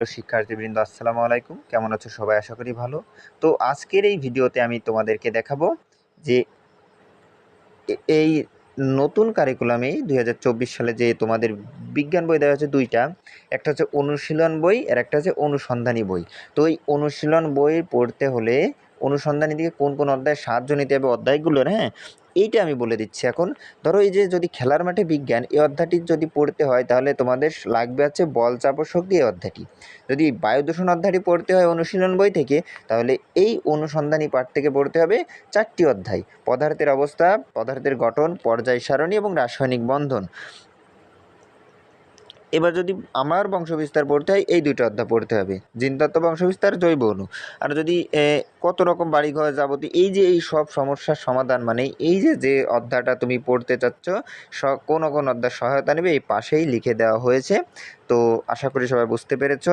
শিক্ষার্থীবৃন্দ আসসালামু আলাইকুম, কেমন আছো সবাই? আশা করি ভালো। তো আজকের এই ভিডিওতে আমি তোমাদেরকে দেখাবো যে এই নতুন কারিকুলামে 2024 সালে যে তোমাদের বিজ্ঞান বই দেওয়া হচ্ছে দুইটা, একটা হচ্ছে অনুশীলন বই আর একটা হচ্ছে অনুসন্ধানী বই। তো এই অনুশীলন বই পড়তে হলে অনুসন্ধানী দিকে কোন কোন অধ্যায় সাহায্য নিতে হবে অধ্যায়গুলোর, হ্যাঁ, এইটা আমি বলে দিচ্ছি এখন। ধরো এই যে যদি খেলার মাঠে বিজ্ঞান এই অধ্যায়টি যদি পড়তে হয় তাহলে তোমাদের লাগবে হচ্ছে বল চাপ ও শক্তি এই অধ্যায়টি। যদি বায়ু দূষণ অধ্যায়টি পড়তে হয় অনুশীলন বই থেকে তাহলে এই অনুসন্ধানী পাঠ থেকে পড়তে হবে 4টি অধ্যায়: পদার্থের অবস্থা, পদার্থের গঠন, পর্যায় সারণী এবং রাসায়নিক বন্ধন। এবার যদি আমার বংশবিস্তার পড়তে হয় এই 2টা অধ্যায় পড়তে হবে, জিনতত্ত্ব, বংশবিস্তার, জৈব অণু। আর যদি কত রকম বাড়িঘর যাবতীয় এই যে এই সব সমস্যার সমাধান, মানে এই যে যে অধ্যায়টা তুমি পড়তে চাচ্ছ কোন কোন অধ্যায় সহায়তা নেবে এই পাশেই লিখে দেওয়া হয়েছে। তো আশা করি সবাই বুঝতে পেরেছ।